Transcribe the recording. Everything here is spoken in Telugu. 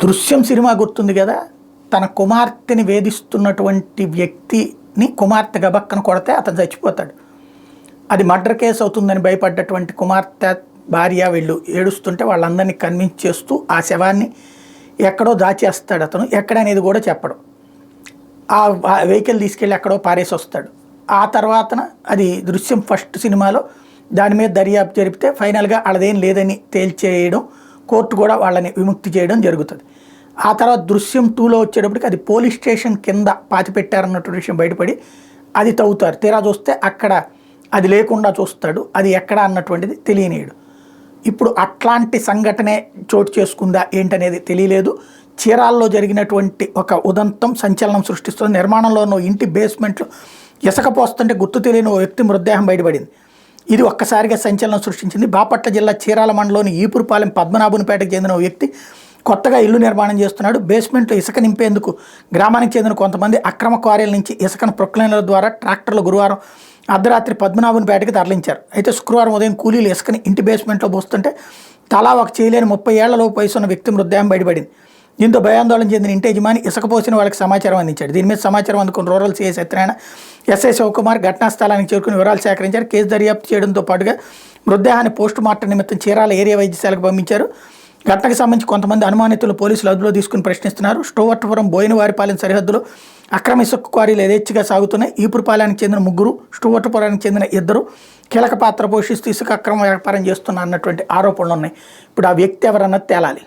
దృశ్యం సినిమా గుర్తుంది కదా, తన కుమార్తెని వేధిస్తున్నటువంటి వ్యక్తిని కుమార్తె గబక్కన కొడితే అతను చచ్చిపోతాడు. అది మర్డర్ కేసు అవుతుందని భయపడ్డటువంటి కుమార్తె భార్య వీళ్ళు ఏడుస్తుంటే వాళ్ళందరినీ కన్విన్స్ చేస్తూ ఆ శవాన్ని ఎక్కడో దాచేస్తాడు అతను, ఎక్కడనేది కూడా చెప్పడం. ఆ వెహికల్ తీసుకెళ్ళి ఎక్కడో పారేసి వస్తాడు. ఆ తర్వాతన అది దృశ్యం ఫస్ట్ సినిమాలో దాని మీద దర్యాప్తు జరిపితే ఫైనల్గా వాళ్ళదేం లేదని తేల్చేయడం, కోర్టు కూడా వాళ్ళని విముక్తి చేయడం జరుగుతుంది. ఆ తర్వాత దృశ్యం 2లో వచ్చేటప్పటికి అది పోలీస్ స్టేషన్ కింద పాతిపెట్టారన్నటువంటి విషయం బయటపడి అది తవ్వుతారు. తీరా చూస్తే అక్కడ అది లేకుండా చూస్తాడు, అది ఎక్కడ అన్నటువంటిది తెలియనీయడు. ఇప్పుడు అట్లాంటి సంఘటనే చోటు చేసుకుందా ఏంటనేది తెలియలేదు. చీరాల్లో జరిగినటువంటి ఒక ఉదంతం సంచలనం సృష్టిస్తుంది. నిర్మాణంలో ఉన్న ఇంటి బేస్మెంట్లో ఇసుక పోస్తుంటే గుర్తు తెలియని ఓ వ్యక్తి మృతదేహం బయటపడింది. ఇది ఒక్కసారిగా సంచలనం సృష్టించింది. బాపట్ల జిల్లా చీరాల మండలంలోని ఈపురపాలెం పద్మనాభునిపేటకు చెందిన ఓ వ్యక్తి కొత్తగా ఇల్లు నిర్మాణం చేస్తున్నాడు. బేస్మెంట్లో ఇసుక నింపేందుకు గ్రామానికి చెందిన కొంతమంది అక్రమ క్వారీల నుంచి ఇసుకను ప్రొక్లైనర్ల ద్వారా ట్రాక్టర్లు గురువారం అర్ధరాత్రి పద్మనాభునిపేటకి తరలించారు. అయితే శుక్రవారం ఉదయం కూలీలు ఇసుకని ఇంటి బేస్మెంట్లో పోస్తుంటే తలా ఒక చేయలేని 30 ఏళ్లలోపు వయసు ఉన్న వ్యక్తి మృతదేహం బయటపడింది. దీంతో భయాందోళన చెందిన ఇంటి యజమాని ఇసుక పోసిన వాళ్ళకి సమాచారం అందించాడు. దీని మీద సమాచారం అందుకున్న rural CI Satyanarayana, SI Shivakumar ఘటనా స్థలానికి చేరుకుని వివరాలు సేకరించారు. కేసు దర్యాప్తు చేయడంతో పాటుగా మృతదేహాన్ని పోస్టు మార్టం నిమిత్తం చీరాల ఏరియా వైద్యశాలకు పంపించారు. ఘటనకు సంబంధించి కొంతమంది అనుమానితులు పోలీసులు అదుపులో తీసుకుని ప్రశ్నిస్తున్నారు. స్టోవర్టపురం బోయినవారిపాలెం సరిహద్దులో అక్రమ ఇసుక క్వారీలు యథేచ్ఛగా సాగుతున్నాయి. ఈపురపాలెనికి చెందిన 3, స్టోవర్టపురానికి చెందిన 2 కీలక పాత్ర పోషిస్తూ ఇసుక అక్రమ వ్యాపారం చేస్తున్నారు అన్నటువంటి ఆరోపణలు ఉన్నాయి. ఇప్పుడు ఆ వ్యక్తి ఎవరన్నది తేలాలి.